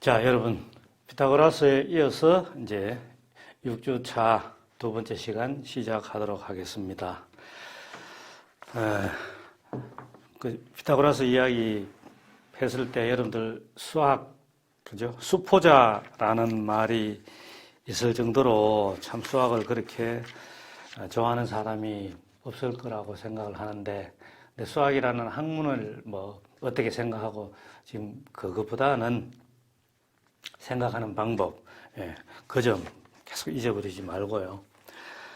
자, 여러분, 피타고라스에 이어서 이제 6주차 두 번째 시간 시작하도록 하겠습니다. 피타고라스 이야기 했을 때 여러분들 수학, 그죠? 수포자라는 말이 있을 정도로 참 수학을 그렇게 좋아하는 사람이 없을 거라고 생각을 하는데, 근데 수학이라는 학문을 뭐 어떻게 생각하고 지금 그것보다는 생각하는 방법, 그 점 계속 잊어버리지 말고요.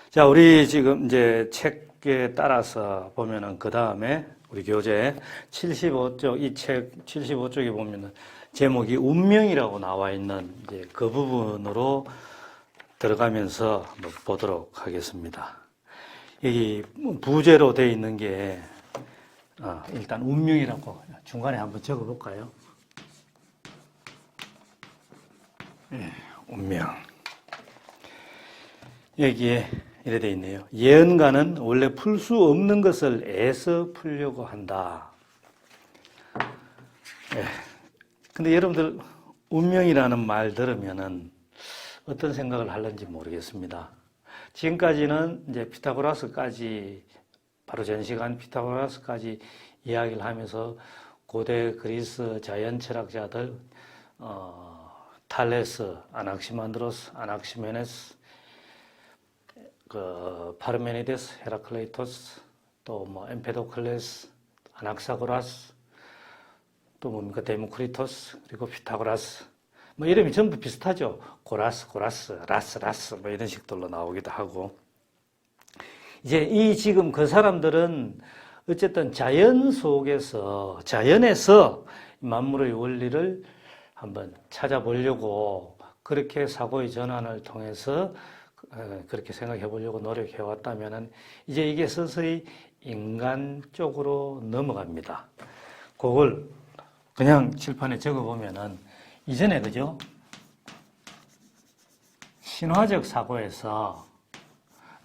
자, 우리 지금 이제 책에 따라서 보면은 그 다음에 우리 교재 75쪽, 이 책 75쪽에 보면은 제목이 운명이라고 나와 있는 이제 그 부분으로 들어가면서 한번 보도록 하겠습니다. 여기 부제로 되어 있는 게 일단 운명이라고 중간에 한번 적어 볼까요? 운명. 여기에 이래 되어 있네요. 예언가는 원래 풀 수 없는 것을 애써 풀려고 한다. 근데 여러분들 운명이라는 말 들으면은 어떤 생각을 하는지 모르겠습니다. 지금까지는 이제 피타고라스까지, 바로 전 시간 피타고라스까지 이야기를 하면서 고대 그리스 자연 철학자들, 탈레스, 아낙시만드로스, 아낙시메네스, 파르메니데스, 헤라클레이토스, 또 뭐 엠페도클레스, 아낙사고라스, 또 뭡니까 데모크리토스, 그리고 피타고라스. 뭐 이름이 전부 비슷하죠. 고라스, 라스 뭐 이런 식들로 나오기도 하고. 이제 이 지금 그 사람들은 어쨌든 자연 속에서, 자연에서 만물의 원리를 한번 찾아보려고 그렇게 사고의 전환을 통해서 그렇게 생각해 보려고 노력해 왔다면은 이제 이게 서서히 인간 쪽으로 넘어갑니다. 그걸 그냥 칠판에 적어 보면은 이전에 그죠? 신화적 사고에서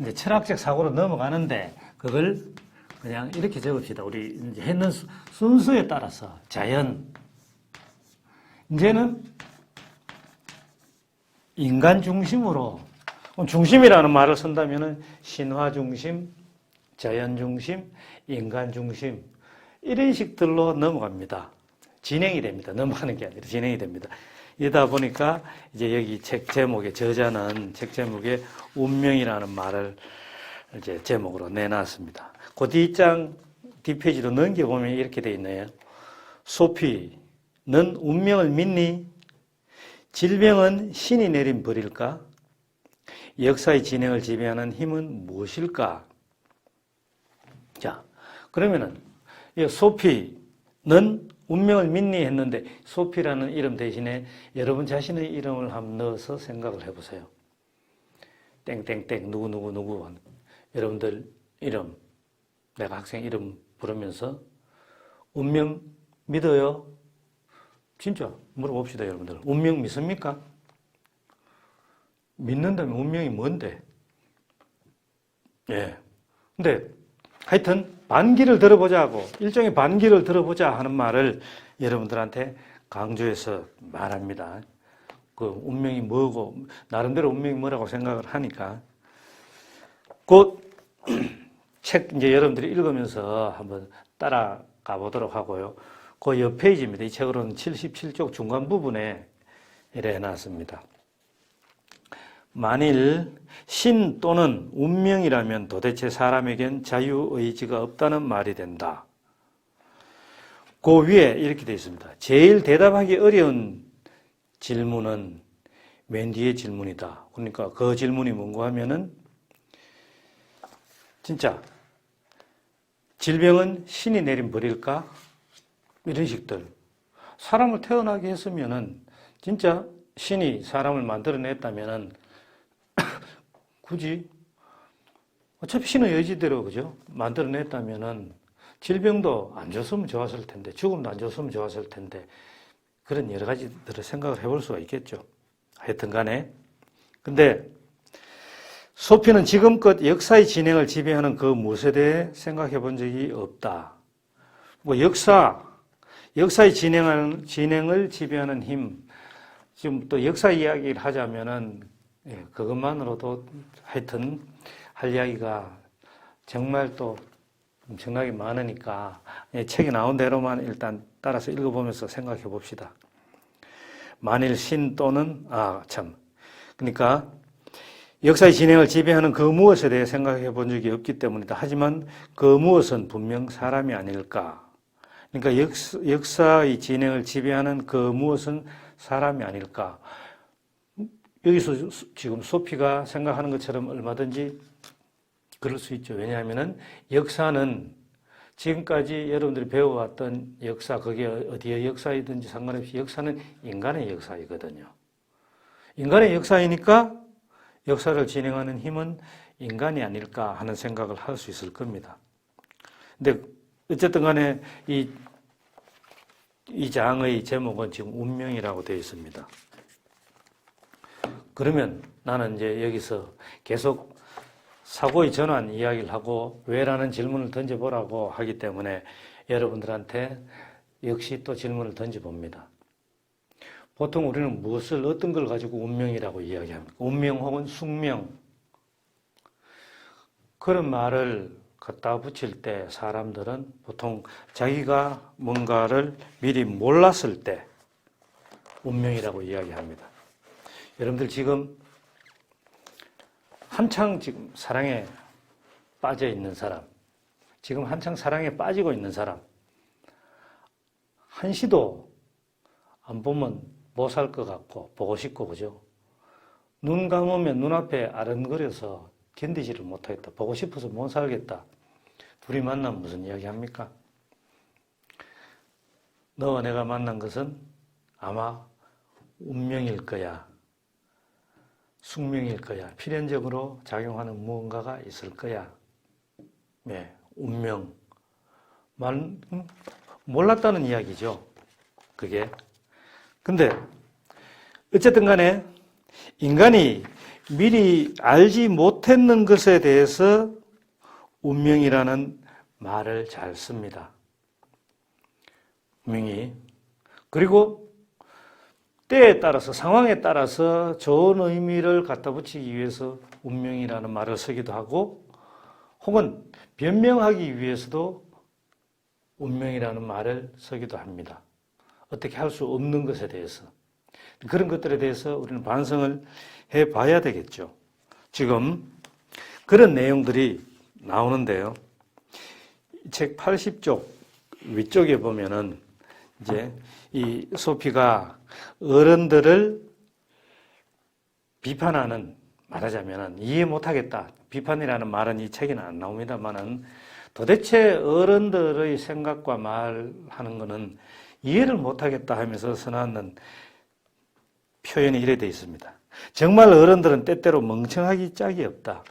이제 철학적 사고로 넘어가는데 그걸 그냥 이렇게 적읍시다. 우리 이제 했는 순서에 따라서 자연, 이제는 인간 중심으로, 중심이라는 말을 쓴다면은 신화 중심, 자연 중심, 인간 중심, 이런 식들로 넘어갑니다. 진행이 됩니다. 넘어가는 게 아니라 진행이 됩니다. 이러다 보니까 이제 여기 책 제목에, 저자는 책 제목에 운명이라는 말을 이제 제목으로 내놨습니다. 그 뒷페이지로 넘겨보면 이렇게 돼 있네요. 소피, 넌 운명을 믿니? 질병은 신이 내린 벌일까? 역사의 진행을 지배하는 힘은 무엇일까? 자, 그러면은 소피, 넌 운명을 믿니? 했는데 소피라는 이름 대신에 여러분 자신의 이름을 한번 넣어서 생각을 해보세요. 땡땡땡 누구 여러분들 이름, 내가 학생 이름 부르면서 운명 믿어요? 진짜 물어봅시다, 여러분들. 운명 믿습니까? 믿는다면 운명이 뭔데? 근데 하여튼 반기를 들어보자고, 일종의 반기를 들어보자 하는 말을 여러분들한테 강조해서 말합니다. 그 운명이 뭐고, 나름대로 운명이 뭐라고 생각을 하니까. 곧 책 이제 여러분들이 읽으면서 한번 따라가 보도록 하고요. 그 옆 페이지입니다. 이 책으로는 77쪽 중간 부분에 이래 해놨습니다. 만일 신 또는 운명이라면 도대체 사람에겐 자유의지가 없다는 말이 된다. 그 위에 이렇게 되어 있습니다. 제일 대답하기 어려운 질문은 맨 뒤의 질문이다. 그러니까 그 질문이 뭔가 하면은 진짜 질병은 신이 내린 벌일까? 이런 식들. 사람을 태어나게 했으면은 진짜 신이 사람을 만들어냈다면은 굳이 어차피 신의 의지대로 그죠? 만들어냈다면은 질병도 안 줬으면 좋았을 텐데, 죽음도 안 줬으면 좋았을 텐데, 그런 여러 가지들을 생각을 해볼 수가 있겠죠. 하여튼 간에. 근데 소피는 지금껏 역사의 진행을 지배하는 그 무엇에 대해 생각해 본 적이 없다. 뭐 역사의 진행을 지배하는 힘, 지금 또 역사 이야기를 하자면은 그것만으로도 하여튼 할 이야기가 정말 또 엄청나게 많으니까 책에 나온 대로만 일단 따라서 읽어보면서 생각해 봅시다. 만일 신 또는 그러니까 역사의 진행을 지배하는 그 무엇에 대해 생각해 본 적이 없기 때문이다. 하지만 그 무엇은 분명 사람이 아닐까. 그러니까 역사의 진행을 지배하는 그 무엇은 사람이 아닐까. 여기서 지금 소피가 생각하는 것처럼 얼마든지 그럴 수 있죠. 왜냐하면 역사는 지금까지 여러분들이 배워왔던 역사, 그게 어디의 역사이든지 상관없이 역사는 인간의 역사이거든요. 인간의 역사이니까 역사를 진행하는 힘은 인간이 아닐까 하는 생각을 할 수 있을 겁니다. 근데 어쨌든 간에 이 장의 제목은 지금 운명이라고 되어 있습니다. 그러면 나는 이제 여기서 계속 사고의 전환 이야기를 하고 왜라는 질문을 던져보라고 하기 때문에 여러분들한테 역시 또 질문을 던져봅니다. 보통 우리는 무엇을 어떤 걸 가지고 운명이라고 이야기합니까? 운명 혹은 숙명. 그런 말을 갖다 붙일 때 사람들은 보통 자기가 뭔가를 미리 몰랐을 때 운명이라고 이야기합니다. 여러분들 지금 한창 지금 사랑에 빠져 있는 사람, 지금 한창 사랑에 빠지고 있는 사람, 한시도 안 보면 못 살 것 같고 보고 싶고 그죠? 눈 감으면 눈앞에 아른거려서 견디지를 못하겠다. 보고 싶어서 못 살겠다. 둘이 만나면 무슨 이야기 합니까? 너와 내가 만난 것은 아마 운명일 거야. 숙명일 거야. 필연적으로 작용하는 무언가가 있을 거야. 네, 운명. 몰랐다는 이야기죠. 그게. 근데 어쨌든 간에 인간이 미리 알지 못했는 것에 대해서 운명이라는 말을 잘 씁니다. 운명이. 그리고 때에 따라서 상황에 따라서 좋은 의미를 갖다 붙이기 위해서 운명이라는 말을 쓰기도 하고 혹은 변명하기 위해서도 운명이라는 말을 쓰기도 합니다. 어떻게 할 수 없는 것에 대해서. 그런 것들에 대해서 우리는 반성을 해봐야 되겠죠. 지금 그런 내용들이 나오는데요. 책 80쪽 위쪽에 보면은 이제 이 소피가 어른들을 비판하는, 말하자면은 이해 못하겠다. 비판이라는 말은 이 책에는 안 나옵니다만은 도대체 어른들의 생각과 말하는 것은 이해를 못하겠다 하면서 써놨는 표현이 이래 되어 있습니다. 정말 어른들은 때때로 멍청하기 짝이 없다.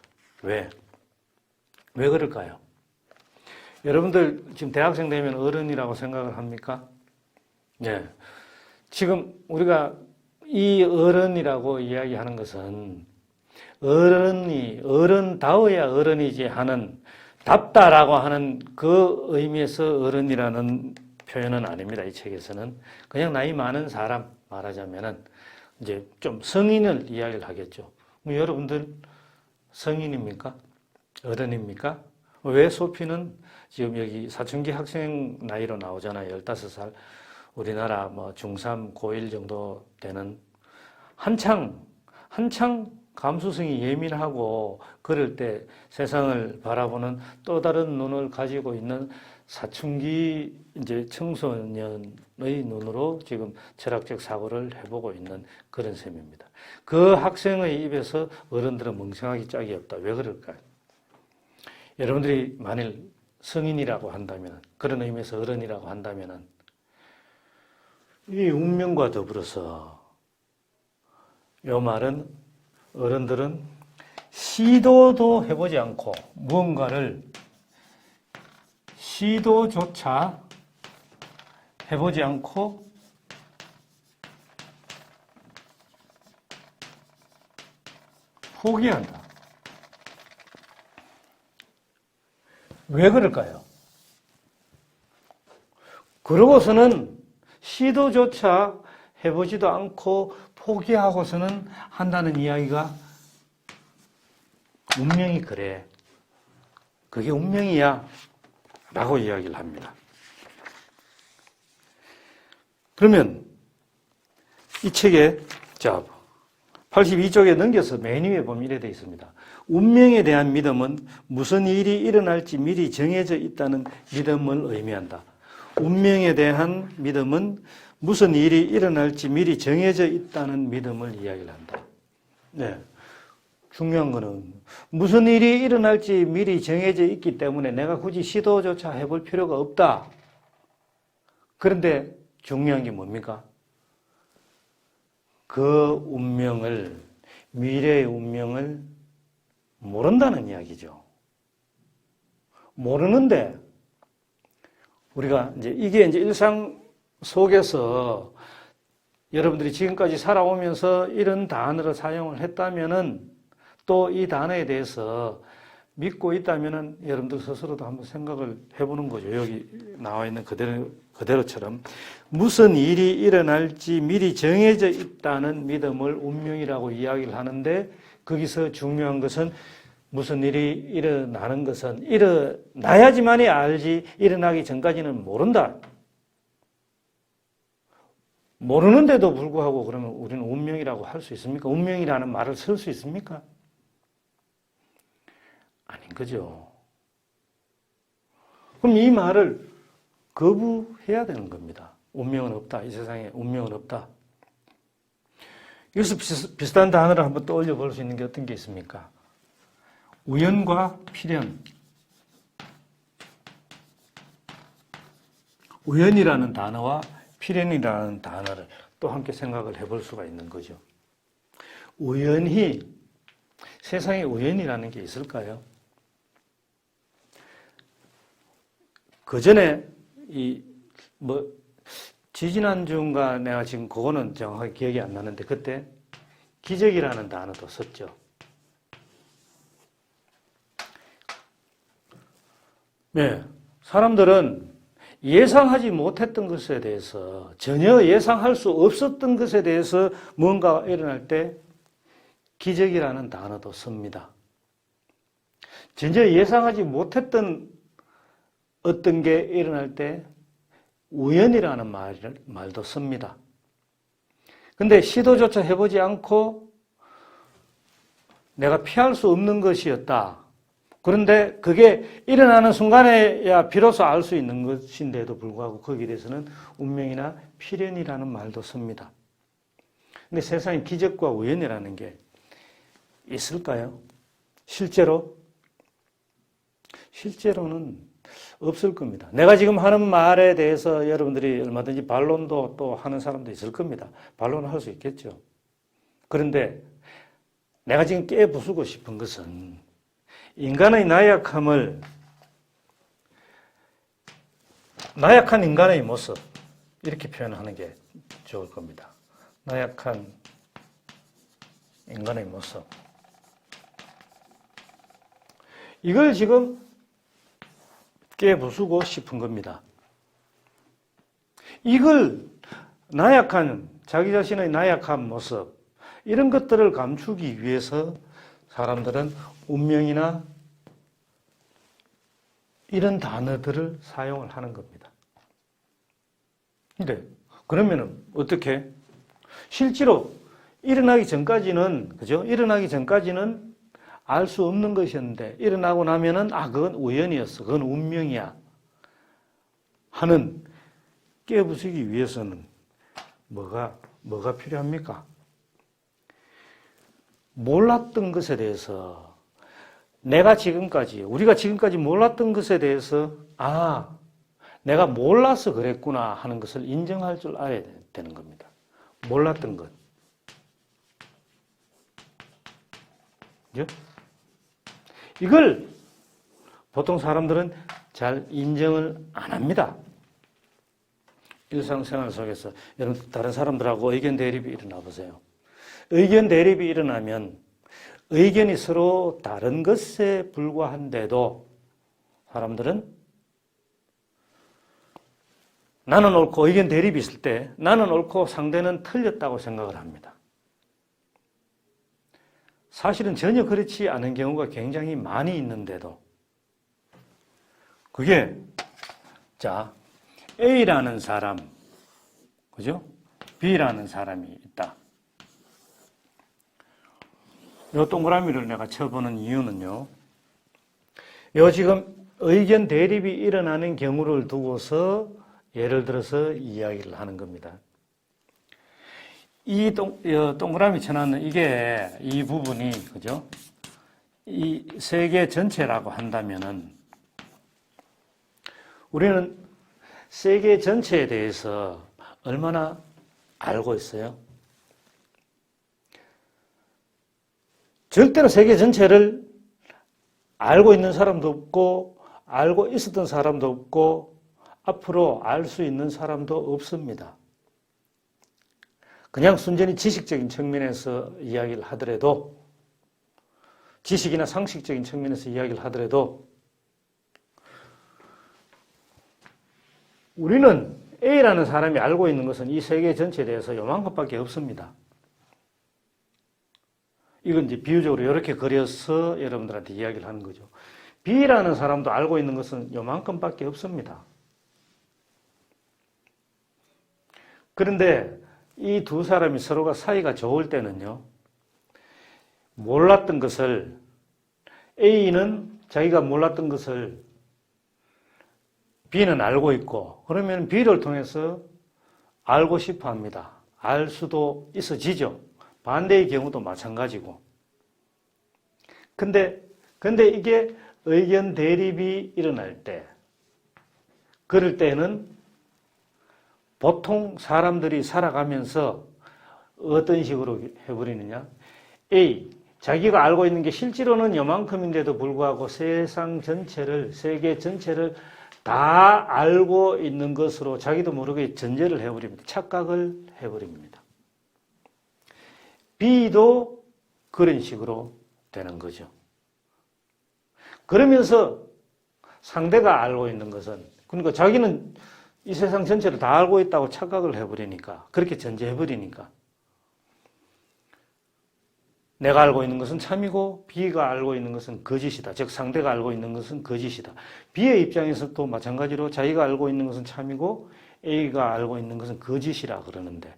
왜? 왜 그럴까요? 여러분들 지금 대학생 되면 어른이라고 생각을 합니까? 네. 지금 우리가 이 어른이라고 이야기하는 것은 어른다워야 어른이지 하는 답다라고 하는 그 의미에서 어른이라는 표현은 아닙니다. 이 책에서는. 그냥 나이 많은 사람 말하자면은 이제 좀 성인을 이야기를 하겠죠. 여러분들 성인입니까? 어른입니까? 왜 소피는 지금 여기 사춘기 학생 나이로 나오잖아요. 15살. 우리나라 뭐 중3, 고1 정도 되는 한창 감수성이 예민하고 그럴 때 세상을 바라보는 또 다른 눈을 가지고 있는 사춘기 이제 청소년의 눈으로 지금 철학적 사고를 해보고 있는 그런 셈입니다. 그 학생의 입에서 어른들은 멍청하기 짝이 없다. 왜 그럴까요? 여러분들이 만일 성인이라고 한다면, 그런 의미에서 어른이라고 한다면 이 운명과 더불어서 이 말은 어른들은 시도도 해보지 않고 무언가를 시도조차 해보지 않고 포기한다. 왜 그럴까요? 그러고서는 시도조차 해보지도 않고 포기하고서는 한다는 이야기가 운명이 그래. 그게 운명이야. 라고 이야기를 합니다. 그러면 이 책에 82쪽에 넘겨서 맨 위에 보면 이래 되어 있습니다. 운명에 대한 믿음은 무슨 일이 일어날지 미리 정해져 있다는 믿음을 의미한다. 운명에 대한 믿음은 무슨 일이 일어날지 미리 정해져 있다는 믿음을 이야기를 한다. 네. 중요한 거는 무슨 일이 일어날지 미리 정해져 있기 때문에 내가 굳이 시도조차 해볼 필요가 없다. 그런데 중요한 게 뭡니까? 그 운명을, 미래의 운명을 모른다는 이야기죠. 모르는데 우리가 이게 일상 속에서 여러분들이 지금까지 살아오면서 이런 단어를 사용을 했다면은 또 이 단어에 대해서 믿고 있다면은 여러분들 스스로도 한번 생각을 해보는 거죠. 여기 나와 있는 그대로처럼 무슨 일이 일어날지 미리 정해져 있다는 믿음을 운명이라고 이야기를 하는데 거기서 중요한 것은 무슨 일이 일어나는 것은 일어나야지만이 알지 일어나기 전까지는 모른다. 모르는데도 불구하고 그러면 우리는 운명이라고 할 수 있습니까? 운명이라는 말을 쓸 수 있습니까? 아닌 거죠. 그럼 이 말을 거부해야 되는 겁니다. 운명은 없다. 이 세상에 운명은 없다. 여기서 비슷한 단어를 한번 떠올려 볼 수 있는 게 어떤 게 있습니까? 우연과 필연. 우연이라는 단어와 필연이라는 단어를 또 함께 생각을 해볼 수가 있는 거죠. 우연히, 세상에 우연이라는 게 있을까요? 그 전에 지지난주인가 내가 지금 그거는 정확하게 기억이 안 나는데 그때 기적이라는 단어도 썼죠. 네. 사람들은 예상하지 못했던 것에 대해서 전혀 예상할 수 없었던 것에 대해서 뭔가 일어날 때 기적이라는 단어도 씁니다. 전혀 예상하지 못했던 어떤 게 일어날 때 우연이라는 말도 씁니다. 근데 시도조차 해보지 않고 내가 피할 수 없는 것이었다. 그런데 그게 일어나는 순간에야 비로소 알 수 있는 것인데도 불구하고 거기에 대해서는 운명이나 필연이라는 말도 씁니다. 근데 세상에 기적과 우연이라는 게 있을까요? 실제로는 없을 겁니다. 내가 지금 하는 말에 대해서 여러분들이 얼마든지 반론도 또 하는 사람도 있을 겁니다. 반론을 할 수 있겠죠. 그런데 내가 지금 깨부수고 싶은 것은 인간의 나약한 인간의 모습, 이렇게 표현하는 게 좋을 겁니다. 나약한 인간의 모습. 이걸 지금 깨부수고 싶은 겁니다. 이걸 자기 자신의 나약한 모습, 이런 것들을 감추기 위해서 사람들은 운명이나 이런 단어들을 사용을 하는 겁니다. 근데 그러면은 어떻게? 실제로 일어나기 전까지는 알 수 없는 것이었는데 일어나고 나면은 그건 우연이었어. 그건 운명이야. 하는 깨부수기 위해서는 뭐가 필요합니까? 몰랐던 것에 대해서 우리가 지금까지 몰랐던 것에 대해서 내가 몰라서 그랬구나 하는 것을 인정할 줄 알아야 되는 겁니다. 몰랐던 것. 그죠? 이걸 보통 사람들은 잘 인정을 안 합니다. 일상생활 속에서 여러분 다른 사람들하고 의견 대립이 일어나 보세요. 의견 대립이 일어나면 의견이 서로 다른 것에 불과한데도 사람들은 나는 옳고 의견 대립이 있을 때 나는 옳고 상대는 틀렸다고 생각을 합니다. 사실은 전혀 그렇지 않은 경우가 굉장히 많이 있는데도 그게 자 A라는 사람, 그죠? B라는 사람이 있다. 요 동그라미를 내가 쳐보는 이유는요. 요 지금 의견 대립이 일어나는 경우를 두고서 예를 들어서 이야기를 하는 겁니다. 이 동그라미 쳐놨는 이 부분이, 그죠? 이 세계 전체라고 한다면은, 우리는 세계 전체에 대해서 얼마나 알고 있어요? 절대로 세계 전체를 알고 있는 사람도 없고, 알고 있었던 사람도 없고, 앞으로 알 수 있는 사람도 없습니다. 그냥 순전히 지식적인 측면에서 이야기를 하더라도, 지식이나 상식적인 측면에서 이야기를 하더라도, 우리는 A라는 사람이 알고 있는 것은 이 세계 전체에 대해서 요만큼밖에 없습니다. 이건 이제 비유적으로 이렇게 그려서 여러분들한테 이야기를 하는 거죠. B라는 사람도 알고 있는 것은 요만큼밖에 없습니다. 그런데 이 두 사람이 서로가 사이가 좋을 때는요, 몰랐던 것을, A는 자기가 몰랐던 것을 B는 알고 있고, 그러면 B를 통해서 알고 싶어 합니다. 알 수도 있어지죠. 반대의 경우도 마찬가지고. 근데 이게 의견 대립이 일어날 때, 그럴 때는 보통 사람들이 살아가면서 어떤 식으로 해버리느냐? A, 자기가 알고 있는 게 실제로는 요만큼인데도 불구하고 세상 전체를, 세계 전체를 다 알고 있는 것으로 자기도 모르게 전제를 해버립니다. 착각을 해버립니다. B도 그런 식으로 되는 거죠. 그러면서 상대가 알고 있는 것은, 그러니까 자기는 이 세상 전체를 다 알고 있다고 착각을 해버리니까, 그렇게 전제해버리니까, 내가 알고 있는 것은 참이고 B가 알고 있는 것은 거짓이다. 즉 상대가 알고 있는 것은 거짓이다. B의 입장에서도 마찬가지로 자기가 알고 있는 것은 참이고 A가 알고 있는 것은 거짓이라 그러는데,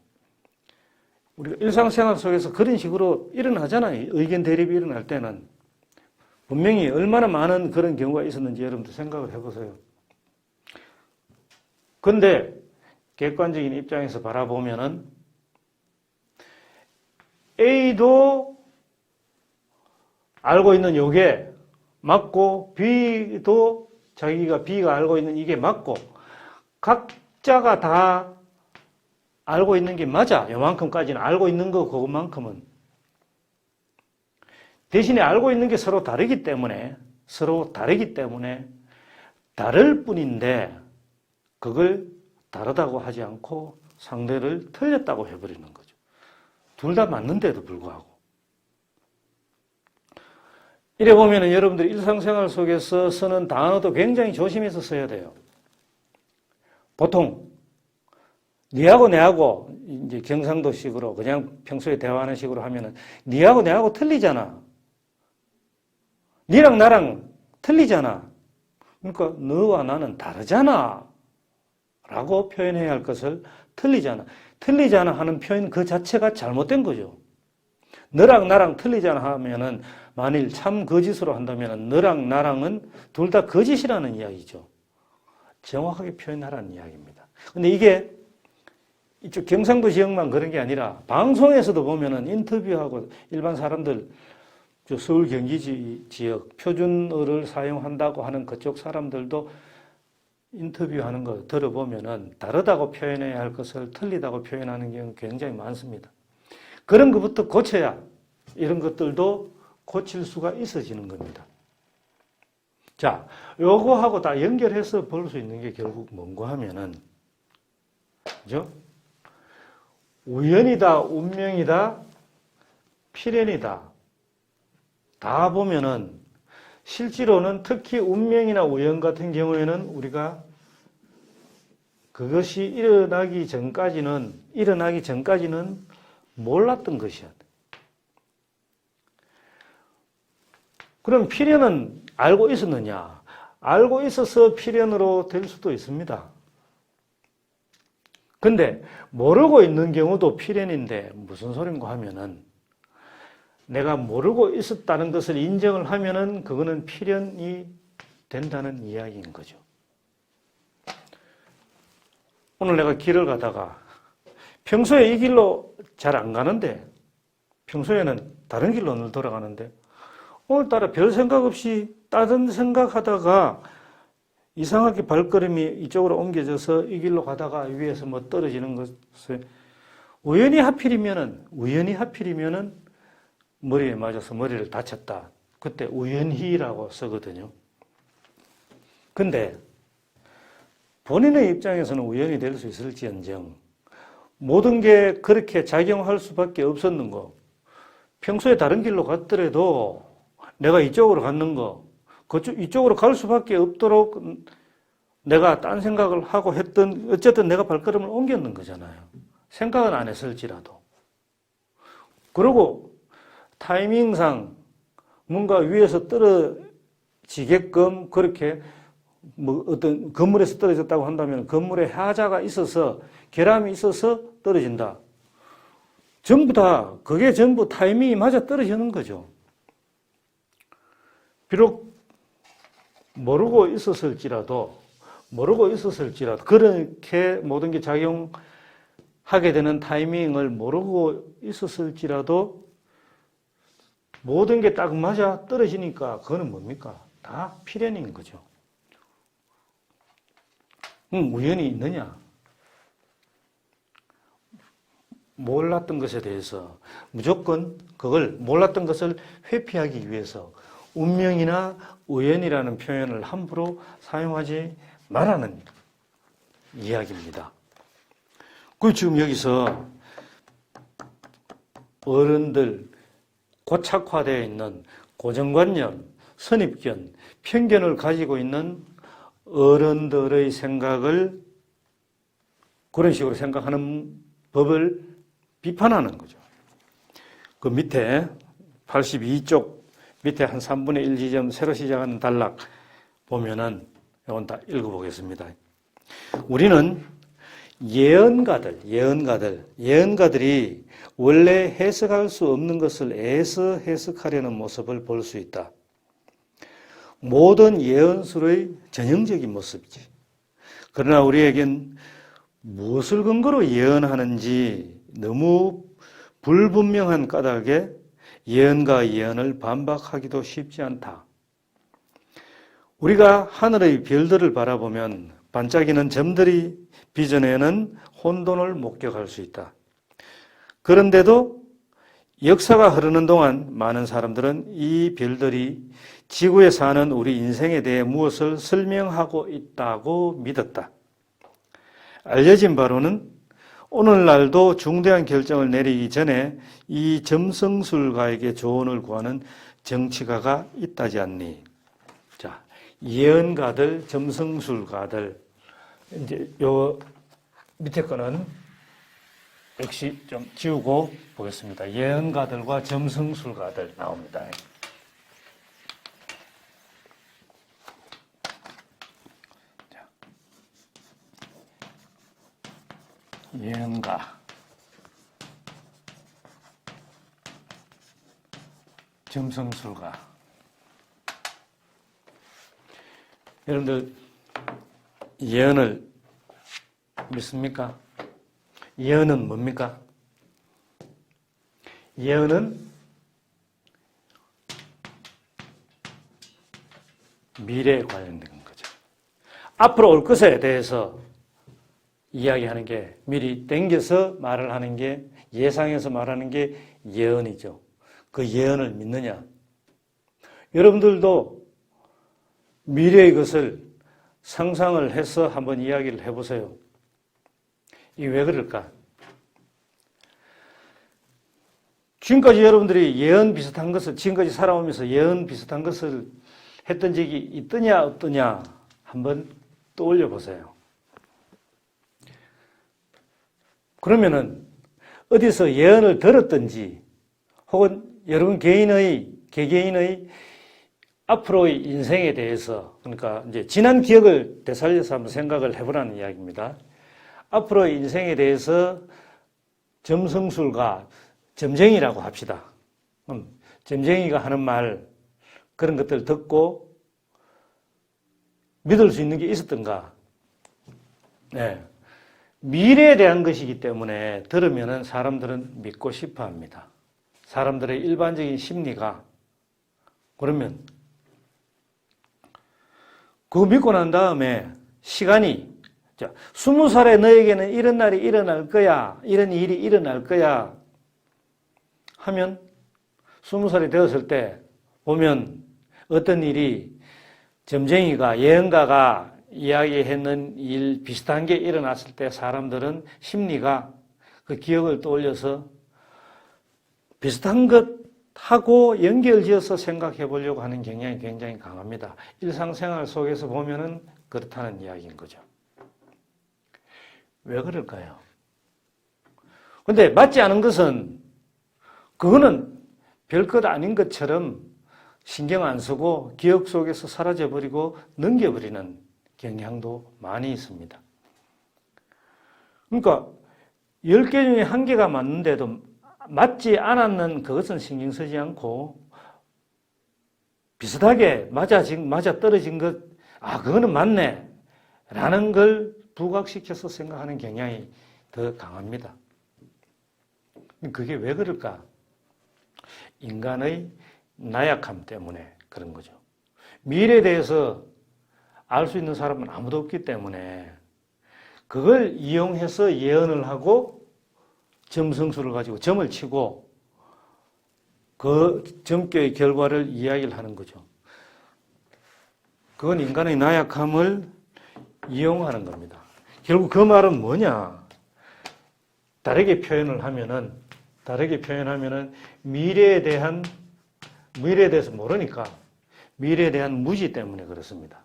우리가 일상생활 속에서 그런 식으로 일어나잖아요. 의견 대립이 일어날 때는. 분명히 얼마나 많은 그런 경우가 있었는지 여러분들 생각을 해보세요. 그런데 객관적인 입장에서 바라보면은 A도 알고 있는 요게 맞고 B도 자기가 B가 알고 있는 이게 맞고 각자가 다 알고 있는 게 맞아. 요만큼까지는 알고 있는 거 그것만큼은. 대신에 알고 있는 게 서로 다르기 때문에 다를 뿐인데 그걸 다르다고 하지 않고 상대를 틀렸다고 해버리는 거죠. 둘 다 맞는데도 불구하고. 이래 보면은 여러분들 일상생활 속에서 쓰는 단어도 굉장히 조심해서 써야 돼요. 보통 니하고 내하고 이제 경상도식으로 그냥 평소에 대화하는 식으로 하면은 니하고 내하고 틀리잖아. 니랑 나랑 틀리잖아. 그러니까 너와 나는 다르잖아. 라고 표현해야 할 것을 틀리잖아. 틀리잖아 하는 표현 그 자체가 잘못된 거죠. 너랑 나랑 틀리잖아 하면은 만일 참 거짓으로 한다면 너랑 나랑은 둘 다 거짓이라는 이야기죠. 정확하게 표현하라는 이야기입니다. 근데 이게 이쪽 경상도 지역만 그런 게 아니라 방송에서도 보면은 인터뷰하고 일반 사람들 서울 경기 지역 표준어를 사용한다고 하는 그쪽 사람들도 인터뷰하는 거 들어보면은 다르다고 표현해야 할 것을 틀리다고 표현하는 경우가 굉장히 많습니다. 그런 것부터 고쳐야 이런 것들도 고칠 수가 있어지는 겁니다. 자, 요거하고 다 연결해서 볼 수 있는 게 결국 뭔가 하면은, 그죠? 우연이다, 운명이다, 필연이다. 다 보면은 실제로는 특히 운명이나 우연 같은 경우에는 우리가 그것이 일어나기 전까지는 몰랐던 것이야. 그럼 필연은 알고 있었느냐? 알고 있어서 필연으로 될 수도 있습니다. 근데 모르고 있는 경우도 필연인데 무슨 소린가 하면은 내가 모르고 있었다는 것을 인정을 하면은 그거는 필연이 된다는 이야기인 거죠. 오늘 내가 길을 가다가 평소에 이 길로 잘 안 가는데 평소에는 다른 길로 늘 돌아가는데 오늘따라 별 생각 없이 다른 생각하다가 이상하게 발걸음이 이쪽으로 옮겨져서 이 길로 가다가 위에서 뭐 떨어지는 것을 우연히 하필이면은 머리에 맞아서 머리를 다쳤다. 그때 우연히라고 쓰거든요. 근데 본인의 입장에서는 우연히 될 수 있을지언정 모든 게 그렇게 작용할 수밖에 없었는 거. 평소에 다른 길로 갔더라도 내가 이쪽으로 갔는 거, 이쪽으로 갈 수밖에 없도록 내가 딴 생각을 하고 했던, 어쨌든 내가 발걸음을 옮겼는 거잖아요. 생각은 안 했을지라도. 그리고 타이밍상 뭔가 위에서 떨어지게끔 그렇게 뭐 어떤 건물에서 떨어졌다고 한다면 건물에 하자가 있어서 결함이 있어서 떨어진다. 전부 다 그게 전부 타이밍이 맞아 떨어지는 거죠. 비록 모르고 있었을지라도 그렇게 모든 게 작용하게 되는 타이밍을 모르고 있었을지라도 모든 게 딱 맞아 떨어지니까 그거는 뭡니까? 다 필연인 거죠. 우연이 있느냐? 몰랐던 것에 대해서 무조건 그걸 몰랐던 것을 회피하기 위해서 운명이나 우연이라는 표현을 함부로 사용하지 말라는 이야기입니다. 그 지금 여기서 어른들 고착화되어 있는 고정관념, 선입견, 편견을 가지고 있는 어른들의 생각을 그런 식으로 생각하는 법을 비판하는 거죠. 그 밑에 82쪽 밑에 한 3분의 1 지점 새로 시작하는 단락 보면은 이건 다 읽어보겠습니다. 우리는 예언가들이 원래 해석할 수 없는 것을 애써 해석하려는 모습을 볼 수 있다. 모든 예언술의 전형적인 모습이지. 그러나 우리에겐 무엇을 근거로 예언하는지 너무 불분명한 까닭에 예언과 예언을 반박하기도 쉽지 않다. 우리가 하늘의 별들을 바라보면 반짝이는 점들이 빚어내는 혼돈을 목격할 수 있다. 그런데도 역사가 흐르는 동안 많은 사람들은 이 별들이 지구에 사는 우리 인생에 대해 무엇을 설명하고 있다고 믿었다. 알려진 바로는 오늘날도 중대한 결정을 내리기 전에 이 점성술가에게 조언을 구하는 정치가가 있다지 않니? 자, 예언가들, 점성술가들. 이제 요 밑에 거는 역시 좀 지우고 보겠습니다. 예언가들과 점성술가들 나옵니다. 자, 예언가, 점성술가. 여러분들 예언을 믿습니까? 예언은 뭡니까? 예언은 미래에 관련된 거죠. 앞으로 올 것에 대해서 이야기하는 게 미리 땡겨서 말을 하는 게 예상해서 말하는 게 예언이죠. 그 예언을 믿느냐? 여러분들도 미래의 것을 상상을 해서 한번 이야기를 해보세요. 이게 왜 그럴까? 지금까지 여러분들이 예언 비슷한 것을, 지금까지 살아오면서 예언 비슷한 것을 했던 적이 있더냐, 없더냐, 한번 떠올려 보세요. 그러면은, 어디서 예언을 들었든지, 혹은 여러분 개개인의 앞으로의 인생에 대해서, 그러니까 이제 지난 기억을 되살려서 한번 생각을 해보라는 이야기입니다. 앞으로의 인생에 대해서 점성술과 점쟁이라고 합시다. 점쟁이가 하는 말, 그런 것들을 듣고 믿을 수 있는 게 있었던가? 네. 미래에 대한 것이기 때문에 들으면은 사람들은 믿고 싶어 합니다. 사람들의 일반적인 심리가. 그러면 그거 믿고 난 다음에 시간이, 20살에 너에게는 이런 날이 일어날 거야, 이런 일이 일어날 거야 하면 20살이 되었을 때 보면 어떤 일이 점쟁이가, 예언가가 이야기했는 일 비슷한 게 일어났을 때 사람들은 심리가 그 기억을 떠올려서 비슷한 것하고 연결지어서 생각해 보려고 하는 경향이 굉장히 강합니다. 일상생활 속에서 보면은 그렇다는 이야기인 거죠. 왜 그럴까요? 근데 맞지 않은 것은 그거는 별것 아닌 것처럼 신경 안 쓰고 기억 속에서 사라져버리고 넘겨버리는 경향도 많이 있습니다. 그러니까 10개 중에 1개가 맞는데도 맞지 않았는 그것은 신경 쓰지 않고 비슷하게 맞아 떨어진 것, 그거는 맞네 라는 걸 부각시켜서 생각하는 경향이 더 강합니다. 그게 왜 그럴까? 인간의 나약함 때문에 그런 거죠. 미래에 대해서 알 수 있는 사람은 아무도 없기 때문에 그걸 이용해서 예언을 하고 점성술을 가지고 점을 치고 그 점괘의 결과를 이야기를 하는 거죠. 그건 인간의 나약함을 이용하는 겁니다. 결국 그 말은 뭐냐? 다르게 표현을 하면은 미래에 대해서 모르니까 미래에 대한 무지 때문에 그렇습니다.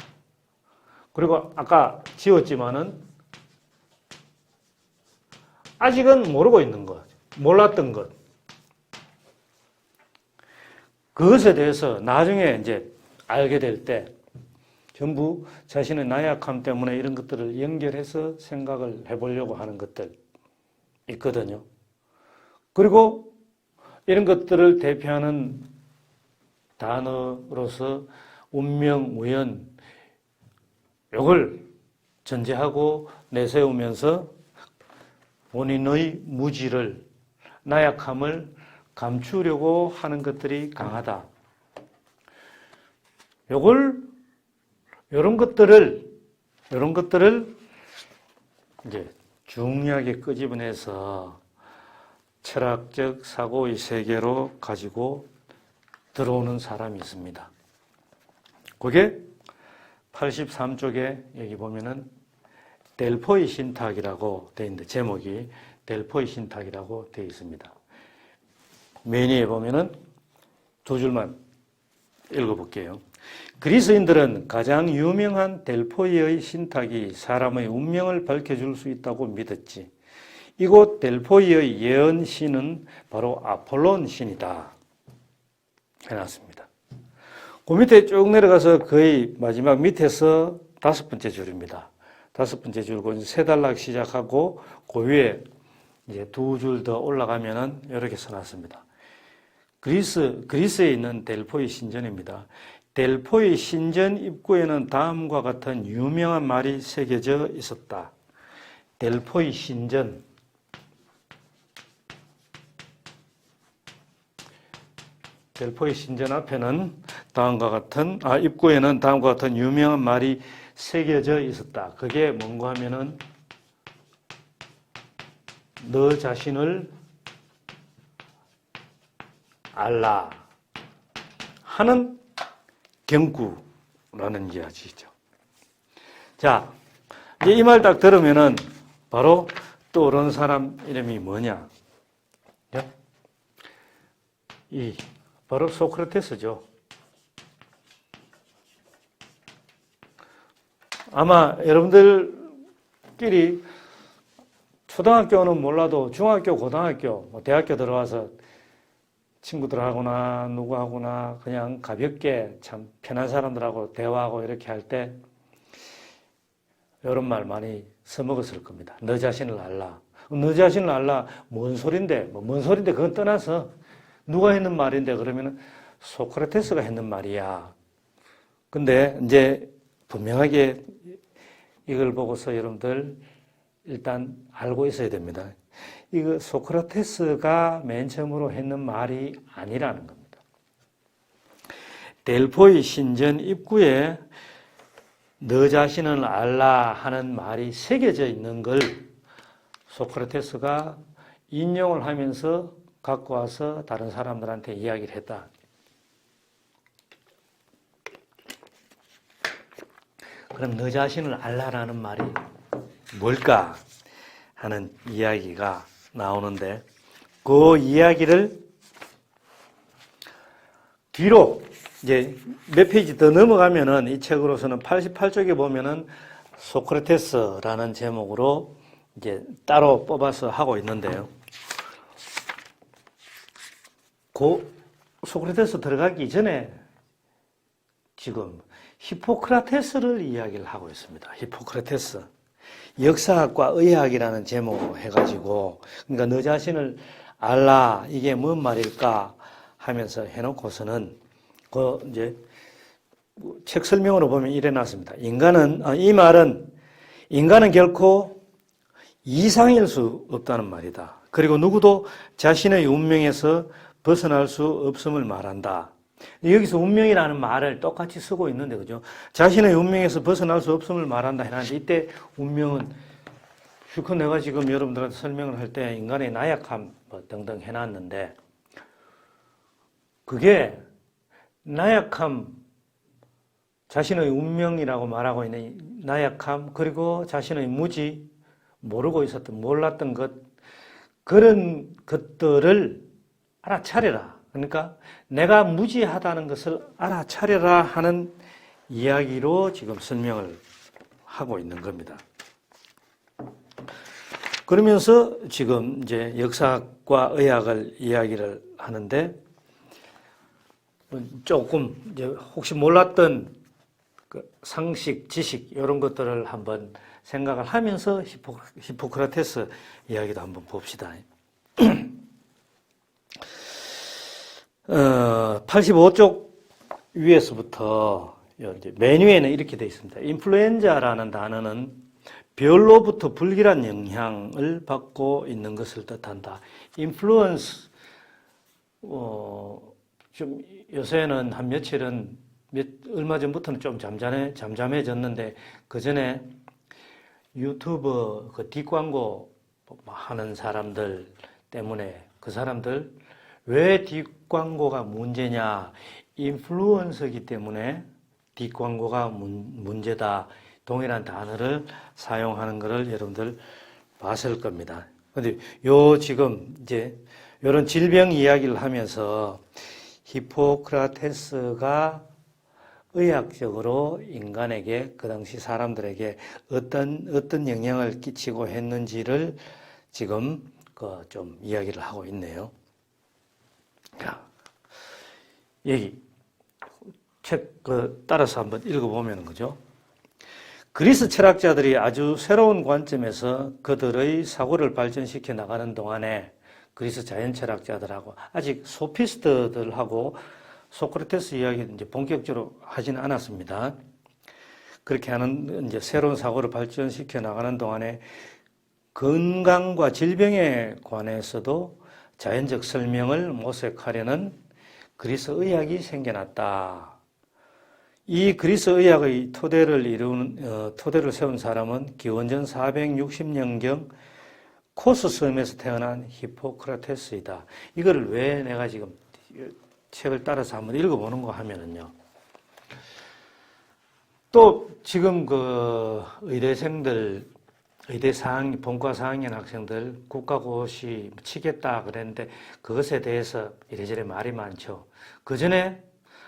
그리고 아까 지웠지만은 아직은 모르고 있는 것, 몰랐던 것. 그것에 대해서 나중에 이제 알게 될 때 전부 자신의 나약함 때문에 이런 것들을 연결해서 생각을 해보려고 하는 것들 있거든요. 그리고 이런 것들을 대표하는 단어로서 운명, 우연, 이걸 전제하고 내세우면서 본인의 무지를, 나약함을 감추려고 하는 것들이 강하다. 이런 것들을 이제 중요하게 끄집어내서 철학적 사고의 세계로 가지고 들어오는 사람이 있습니다. 그게 83쪽에 여기 보면은 델포이 신탁이라고 되어 있는데, 제목이 델포이 신탁이라고 되어 있습니다. 메뉴에 보면은 2줄만 읽어볼게요. 그리스인들은 가장 유명한 델포이의 신탁이 사람의 운명을 밝혀줄 수 있다고 믿었지. 이곳 델포이의 예언 신은 바로 아폴론 신이다 해놨습니다. 그 밑에 쭉 내려가서 거의 마지막 밑에서 5번째 줄입니다. 5번째 줄고 3단락 시작하고 그 위에 이제 2줄 더 올라가면은 이렇게 써놨습니다. 그리스에 있는 델포이 신전입니다. 델포이 신전 입구에는 다음과 같은 유명한 말이 새겨져 있었다. 델포이 신전. 델포이 신전 앞에는 입구에는 다음과 같은 유명한 말이 새겨져 있었다. 그게 뭔가 하면은 너 자신을 알라 하는 경구라는 이야기죠. 자, 이제 이 말 딱 들으면은 바로 떠오르는 사람 이름이 뭐냐? 바로 소크라테스죠. 아마 여러분들끼리 초등학교는 몰라도 중학교, 고등학교, 대학교 들어와서 친구들하고나 누구하고나 그냥 가볍게 참 편한 사람들하고 대화하고 이렇게 할 때 이런 말 많이 써먹었을 겁니다. 너 자신을 알라. 너 자신을 알라. 뭔 소린데? 뭔 소린데? 그건 떠나서 누가 했는 말인데 그러면은 소크라테스가 했는 말이야. 근데 이제 분명하게 이걸 보고서 여러분들 일단 알고 있어야 됩니다. 이거 소크라테스가 맨 처음으로 했는 말이 아니라는 겁니다. 델포이 신전 입구에 너 자신을 알라 하는 말이 새겨져 있는 걸 소크라테스가 인용을 하면서 갖고 와서 다른 사람들한테 이야기를 했다. 그럼 너 자신을 알라라는 말이 뭘까 하는 이야기가 나오는데 그 이야기를 뒤로 이제 몇 페이지 더 넘어가면은 이 책으로서는 88쪽에 보면은 소크라테스라는 제목으로 이제 따로 뽑아서 하고 있는데요. 그 소크라테스 들어가기 전에 지금 히포크라테스를 이야기를 하고 있습니다. 히포크라테스. 역사학과 의학이라는 제목으로 해가지고, 그러니까 너 자신을 알라, 이게 뭔 말일까 하면서 해놓고서는, 이제, 책 설명으로 보면 이래 놨습니다. 이 말은, 인간은 결코 이상일 수 없다는 말이다. 그리고 누구도 자신의 운명에서 벗어날 수 없음을 말한다. 여기서 운명이라는 말을 똑같이 쓰고 있는데, 그죠? 자신의 운명에서 벗어날 수 없음을 말한다 해놨는데, 이때 운명은, 실컷 내가 지금 여러분들한테 설명을 할 때 인간의 나약함 뭐 등등 해놨는데, 그게 나약함, 자신의 운명이라고 말하고 있는 나약함, 그리고 자신의 무지, 모르고 있었던, 몰랐던 것, 그런 것들을 알아차려라. 그러니까 내가 무지하다는 것을 알아차려라 하는 이야기로 지금 설명을 하고 있는 겁니다. 그러면서 지금 이제 역사학과 의학을 이야기를 하는데 조금 이제 혹시 몰랐던 그 상식, 지식 이런 것들을 한번 생각을 하면서 히포크라테스 이야기도 한번 봅시다. 85쪽 위에서부터 메뉴에는 이렇게 되어 있습니다. 인플루엔자라는 단어는 별로부터 불길한 영향을 받고 있는 것을 뜻한다. 인플루언스, 좀 요새는 한 며칠은 얼마 전부터는 좀 잠잠해졌는데 그 전에 유튜브 그 뒷광고 하는 사람들 때문에 그 사람들 왜 뒷광고가 문제냐? 인플루언서이기 때문에 뒷광고가 문제다. 동일한 단어를 사용하는 것을 여러분들 봤을 겁니다. 근데 지금 이제 이런 질병 이야기를 하면서 히포크라테스가 의학적으로 인간에게 그 당시 사람들에게 어떤 영향을 끼치고 했는지를 지금 좀 이야기를 하고 있네요. 자, 여기 책 따라서 한번 읽어보면 그죠? 그리스 철학자들이 아주 새로운 관점에서 그들의 사고를 발전시켜 나가는 동안에 그리스 자연 철학자들하고 아직 소피스트들하고 소크라테스 이야기는 이제 본격적으로 하지는 않았습니다. 그렇게 하는 이제 새로운 사고를 발전시켜 나가는 동안에 건강과 질병에 관해서도 자연적 설명을 모색하려는 그리스 의학이 생겨났다. 이 그리스 의학의 토대를 세운 사람은 기원전 460년경 코스 섬에서 태어난 히포크라테스이다. 이거를 왜 내가 지금 책을 따라서 한번 읽어보는 거 하면은요. 또 지금 의대생들, 본과 4학년 학생들 국가고시 치겠다 그랬는데 그것에 대해서 이래저래 말이 많죠. 그 전에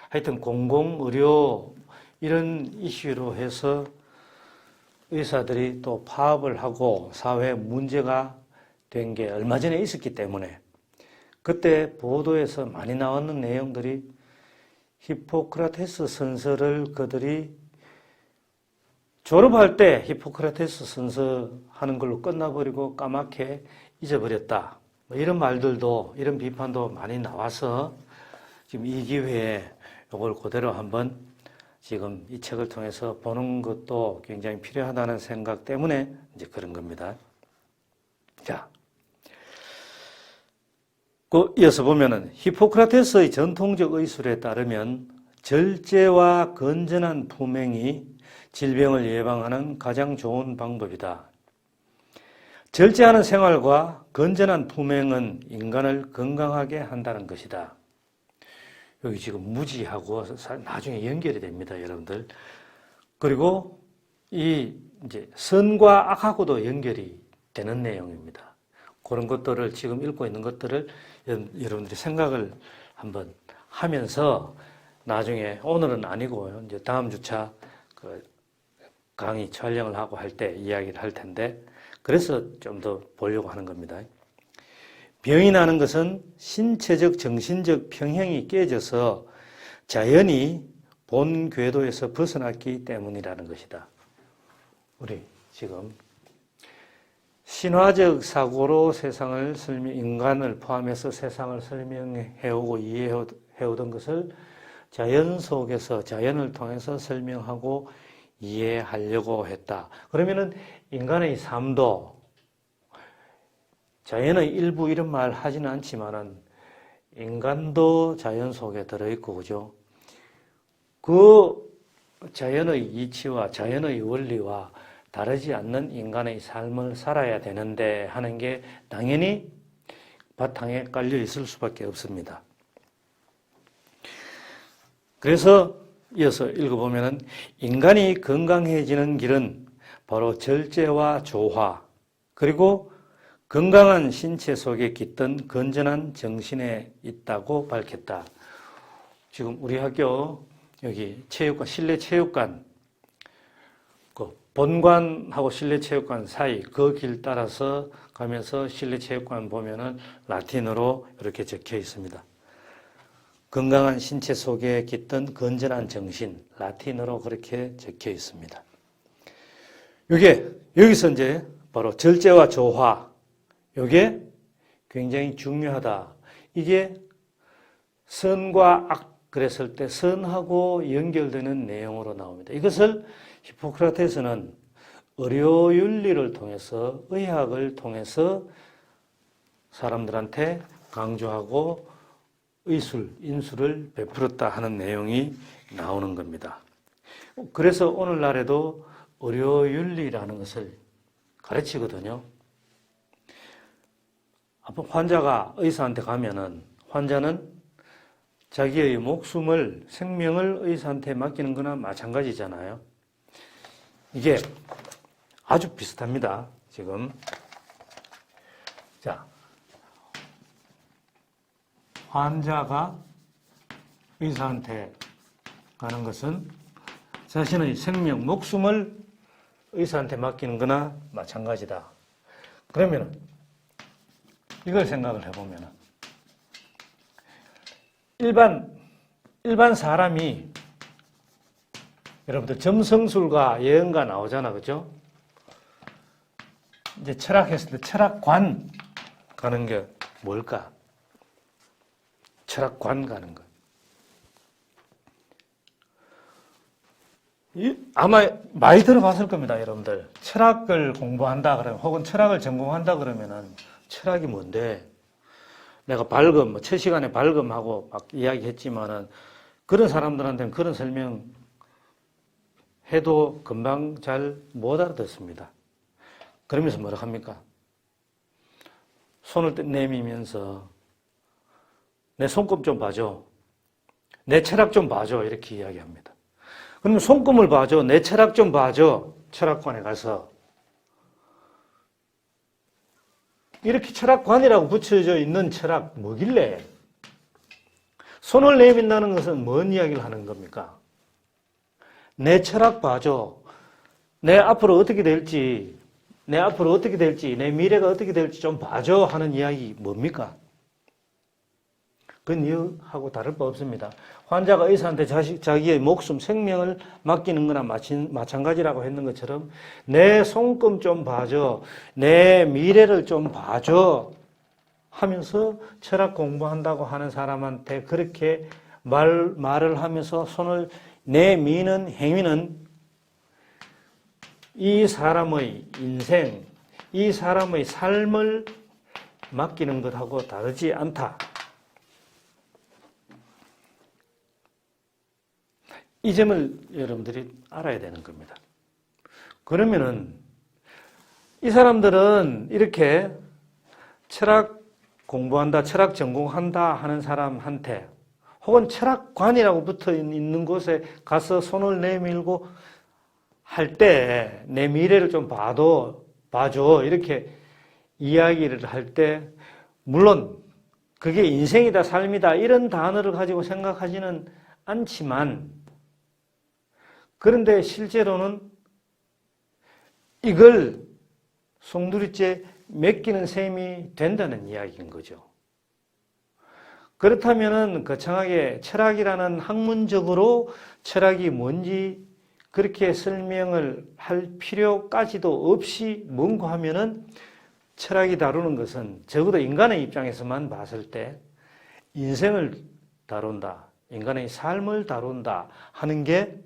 하여튼 공공의료 이런 이슈로 해서 의사들이 또 파업을 하고 사회에 문제가 된 게 얼마 전에 있었기 때문에 그때 보도에서 많이 나왔는 내용들이 히포크라테스 선서를 그들이 졸업할 때 히포크라테스 선서 하는 걸로 끝나버리고 까맣게 잊어버렸다. 뭐 이런 말들도, 이런 비판도 많이 나와서 지금 이 기회에 이걸 그대로 한번 지금 이 책을 통해서 보는 것도 굉장히 필요하다는 생각 때문에 이제 그런 겁니다. 자, 이어서 보면은 히포크라테스의 전통적 의술에 따르면 절제와 건전한 품행이 질병을 예방하는 가장 좋은 방법이다. 절제하는 생활과 건전한 품행은 인간을 건강하게 한다는 것이다. 여기 지금 무지하고 나중에 연결이 됩니다, 여러분들. 그리고 이 이제 선과 악하고도 연결이 되는 내용입니다. 그런 것들을 지금 읽고 있는 것들을 여러분들이 생각을 한번 하면서 나중에 오늘은 아니고 이제 다음 주차 그 강의 촬영을 하고 할 때 이야기를 할 텐데 그래서 좀 더 보려고 하는 겁니다. 병이 나는 것은 신체적, 정신적 평형이 깨져서 자연이 본 궤도에서 벗어났기 때문이라는 것이다. 우리 지금 신화적 사고로 세상을 인간을 포함해서 세상을 설명해오고 이해해오던 것을 자연 속에서, 자연을 통해서 설명하고 이해하려고 했다. 그러면은 인간의 삶도 자연의 일부 이런 말 하지는 않지만은 인간도 자연 속에 들어있고, 그죠? 그 자연의 이치와 자연의 원리와 다르지 않는 인간의 삶을 살아야 되는데 하는 게 당연히 바탕에 깔려 있을 수밖에 없습니다. 그래서 이어서 읽어보면은 인간이 건강해지는 길은 바로 절제와 조화, 그리고 건강한 신체 속에 깃든 건전한 정신에 있다고 밝혔다. 지금 우리 학교 여기 체육관, 실내 체육관, 그 본관하고 실내 체육관 사이 그 길 따라서 가면서 실내 체육관 보면은 라틴어로 이렇게 적혀 있습니다. 건강한 신체 속에 깃든 건전한 정신, 라틴어로 그렇게 적혀 있습니다. 여기서 이제 바로 절제와 조화, 이게 굉장히 중요하다. 이게 선과 악 그랬을 때 선하고 연결되는 내용으로 나옵니다. 이것을 히포크라테스는 의료윤리를 통해서, 의학을 통해서 사람들한테 강조하고 인수를 베풀었다 하는 내용이 나오는 겁니다. 그래서 오늘날에도 의료윤리라는 것을 가르치거든요. 환자가 의사한테 가면은 환자는 자기의 목숨을, 생명을 의사한테 맡기는 거나 마찬가지잖아요. 이게 아주 비슷합니다, 지금. 자, 환자가 의사한테 가는 것은 자신의 생명, 목숨을 의사한테 맡기는 거나 마찬가지다. 그러면 이걸 생각을 해보면 일반 사람이 여러분들 점성술과 예언가 나오잖아, 그죠? 이제 철학했을 때 철학관 가는 게 뭘까? 철학관 가는 거. 아마 많이 들어봤을 겁니다, 여러분들. 철학을 공부한다 그러면, 혹은 철학을 전공한다 그러면은, 철학이 뭔데? 내가 첫 시간에 발금하고 막 이야기했지만은, 그런 사람들한테는 그런 설명 해도 금방 잘 못 알아듣습니다. 그러면서 뭐라 합니까? 손을 내밀면서, 내 손금 좀 봐줘. 내 철학 좀 봐줘. 이렇게 이야기합니다. 그러면 손금을 봐줘. 내 철학 좀 봐줘. 철학관에 가서. 이렇게 철학관이라고 붙여져 있는 철학 뭐길래? 손을 내민다는 것은 뭔 이야기를 하는 겁니까? 내 철학 봐줘. 내 앞으로 어떻게 될지, 내 미래가 어떻게 될지 좀 봐줘 하는 이야기 뭡니까? 그건 이하고 다를 바 없습니다. 환자가 의사한테 자기의 목숨, 생명을 맡기는 거나 마찬가지라고 했는 것처럼 내 손금 좀 봐줘, 내 미래를 좀 봐줘 하면서 철학 공부한다고 하는 사람한테 그렇게 말을 하면서 손을 내미는 행위는 이 사람의 인생, 이 사람의 삶을 맡기는 것하고 다르지 않다. 이 점을 여러분들이 알아야 되는 겁니다. 그러면은 이 사람들은 이렇게 철학 공부한다, 철학 전공한다 하는 사람한테 혹은 철학관이라고 붙어 있는 곳에 가서 손을 내밀고 할 때 내 미래를 좀 봐줘 이렇게 이야기를 할 때 물론 그게 인생이다, 삶이다 이런 단어를 가지고 생각하지는 않지만 그런데 실제로는 이걸 송두리째 맡기는 셈이 된다는 이야기인 거죠. 그렇다면은 거창하게 철학이라는 학문적으로 철학이 뭔지 그렇게 설명을 할 필요까지도 없이 뭔고 하면은 철학이 다루는 것은 적어도 인간의 입장에서만 봤을 때 인생을 다룬다, 인간의 삶을 다룬다 하는 게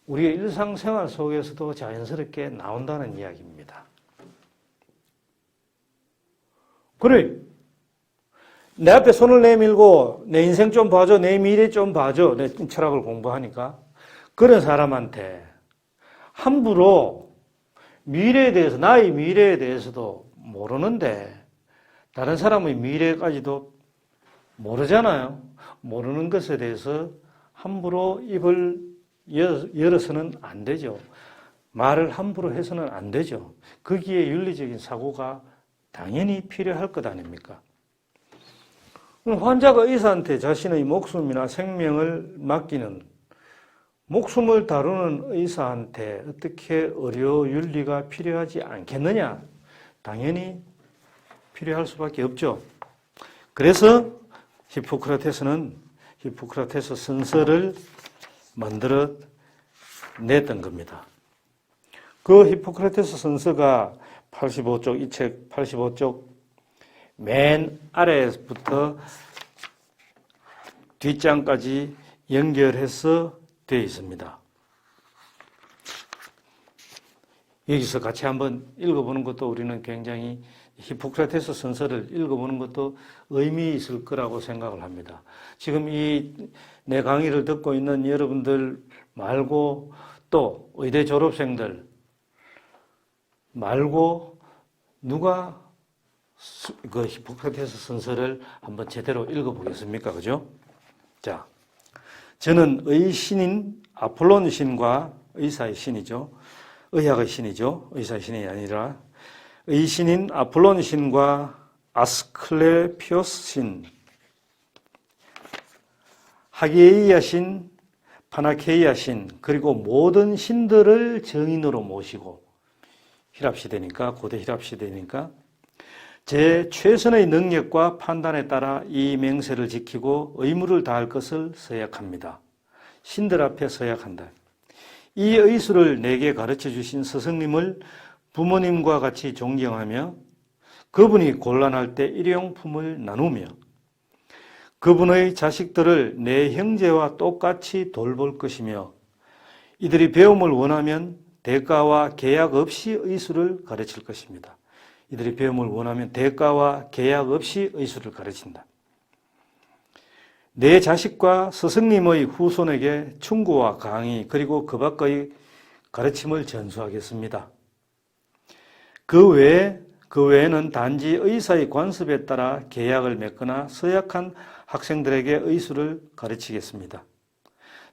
우리의 일상생활 속에서도 자연스럽게 나온다는 이야기입니다. 그래, 내 앞에 손을 내밀고 내 인생 좀 봐줘, 내 미래 좀 봐줘, 내 철학을 공부하니까 그런 사람한테 함부로 미래에 대해서, 나의 미래에 대해서도 모르는데 다른 사람의 미래까지도 모르잖아요. 모르는 것에 대해서 함부로 입을 열어서는 안 되죠. 말을 함부로 해서는 안 되죠. 거기에 윤리적인 사고가 당연히 필요할 것 아닙니까? 환자가 의사한테 자신의 목숨이나 생명을 맡기는, 목숨을 다루는 의사한테 어떻게 의료 윤리가 필요하지 않겠느냐? 당연히 필요할 수밖에 없죠. 그래서 히포크라테스는 히포크라테스 선서를 만들어 냈던 겁니다. 그 히포크라테스 선서가 85쪽, 이 책 85쪽 맨 아래부터 뒷장까지 연결해서 되어 있습니다. 여기서 같이 한번 읽어보는 것도 우리는 굉장히 히포크라테스 선서를 읽어보는 것도 의미 있을 거라고 생각을 합니다. 지금 내 강의를 듣고 있는 여러분들 말고 또 의대 졸업생들 말고 누가 그 히포크라테스 선서를 한번 제대로 읽어보겠습니까? 그죠? 자, 저는 의신인 아폴론 신과 의사의 신이죠. 의학의 신이죠. 의사의 신이 아니라 의신인 아폴론 신과 아스클레피오스 신, 하기에이아 신, 파나케이아 신, 그리고 모든 신들을 정인으로 모시고 힐랍시대니까, 고대 힐랍시대니까 제 최선의 능력과 판단에 따라 이 맹세를 지키고 의무를 다할 것을 서약합니다. 신들 앞에 서약한다. 이 의술을 내게 가르쳐 주신 스승님을 부모님과 같이 존경하며 그분이 곤란할 때 일용품을 나누며 그분의 자식들을 내 형제와 똑같이 돌볼 것이며 이들이 배움을 원하면 대가와 계약 없이 의술을 가르칠 것입니다. 이들이 배움을 원하면 대가와 계약 없이 의술을 가르친다. 내 자식과 스승님의 후손에게 충고와 강의 그리고 그 밖의 가르침을 전수하겠습니다. 그 외에는 단지 의사의 관습에 따라 계약을 맺거나 서약한 학생들에게 의술을 가르치겠습니다.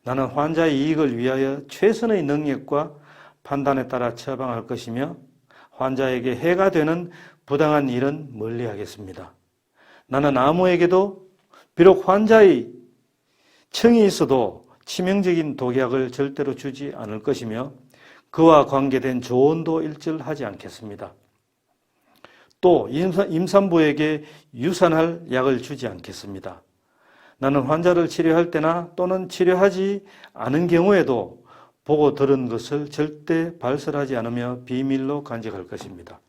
나는 환자의 이익을 위하여 최선의 능력과 판단에 따라 처방할 것이며 환자에게 해가 되는 부당한 일은 멀리하겠습니다. 나는 아무에게도 비록 환자의 청이 있어도 치명적인 독약을 절대로 주지 않을 것이며 그와 관계된 조언도 일절하지 않겠습니다. 또 임산부에게 유산할 약을 주지 않겠습니다. 나는 환자를 치료할 때나 또는 치료하지 않은 경우에도 보고 들은 것을 절대 발설하지 않으며 비밀로 간직할 것입니다.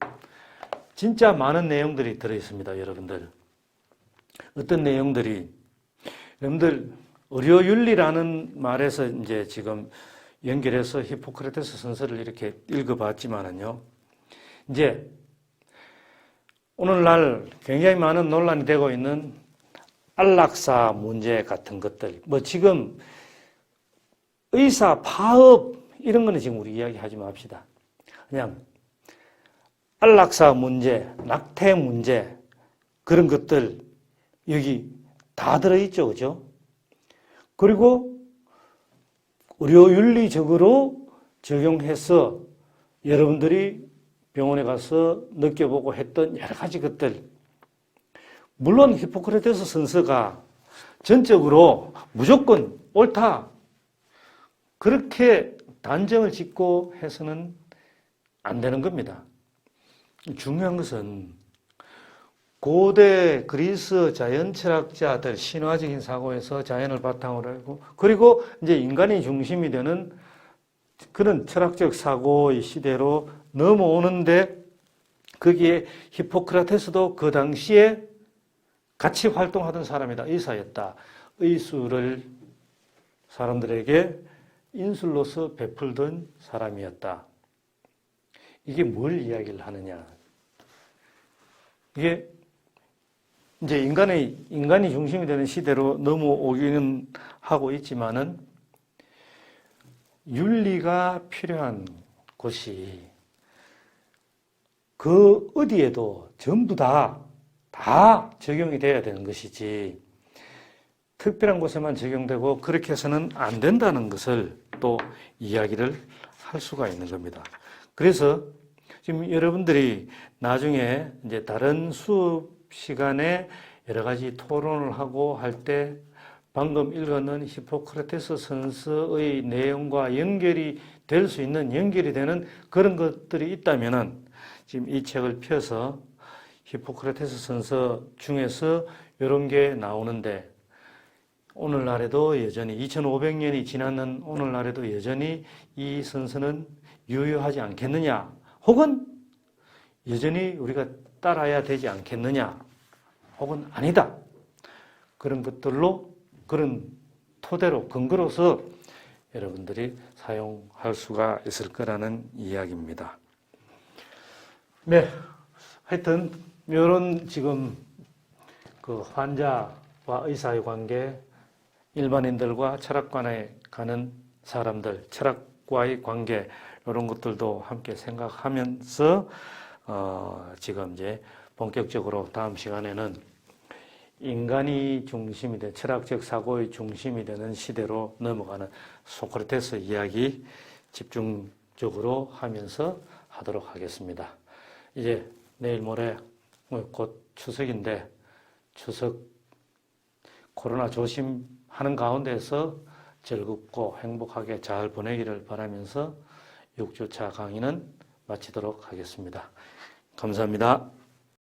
진짜 많은 내용들이 들어있습니다, 여러분들. 어떤 내용들이, 여러분들, 의료윤리라는 말에서 이제 지금 연결해서 히포크라테스 선서를 이렇게 읽어봤지만은요, 이제 오늘날 굉장히 많은 논란이 되고 있는 안락사 문제 같은 것들, 뭐 지금 의사, 파업 이런 거는 지금 우리 이야기하지 맙시다. 그냥 안락사 문제, 낙태 문제 그런 것들 여기 다 들어있죠, 그죠? 그리고 의료윤리적으로 적용해서 여러분들이 병원에 가서 느껴보고 했던 여러 가지 것들, 물론 히포크라테스 선서가 전적으로 무조건 옳다 그렇게 단정을 짓고 해서는 안 되는 겁니다. 중요한 것은 고대 그리스 자연 철학자들 신화적인 사고에서 자연을 바탕으로 하고, 그리고 이제 인간이 중심이 되는 그런 철학적 사고의 시대로 넘어오는데, 거기에 히포크라테스도 그 당시에 같이 활동하던 사람이다. 의사였다. 의술을 사람들에게 인술로서 베풀던 사람이었다. 이게 뭘 이야기를 하느냐. 이게 이제 인간이 중심이 되는 시대로 넘어오기는 하고 있지만은 윤리가 필요한 곳이 그 어디에도 전부 다 적용이 돼야 되는 것이지, 특별한 곳에만 적용되고 그렇게 해서는 안 된다는 것을 또 이야기를 할 수가 있는 겁니다. 그래서 지금 여러분들이 나중에 이제 다른 수업 시간에 여러 가지 토론을 하고 할 때 방금 읽었는 히포크라테스 선서의 내용과 연결이 될 수 있는, 연결이 되는 그런 것들이 있다면은 지금 이 책을 펴서 히포크라테스 선서 중에서 이런 게 나오는데, 오늘날에도 여전히 2500년이 지났는 오늘날에도 여전히 이 선서는 유효하지 않겠느냐, 혹은 여전히 우리가 따라야 되지 않겠느냐, 혹은 아니다, 그런 것들로, 그런 토대로, 근거로서 여러분들이 사용할 수가 있을 거라는 이야기입니다. 네, 하여튼 이런 지금 그 환자와 의사의 관계, 일반인들과 철학관에 가는 사람들, 철학과의 관계, 이런 것들도 함께 생각하면서 지금 이제 본격적으로 다음 시간에는 인간이 중심이 된, 철학적 사고의 중심이 되는 시대로 넘어가는 소크라테스 이야기 집중적으로 하면서 하도록 하겠습니다. 이제 내일 모레 곧 추석인데, 추석 코로나 조심하는 가운데서 즐겁고 행복하게 잘 보내기를 바라면서 6주차 강의는 마치도록 하겠습니다. 감사합니다.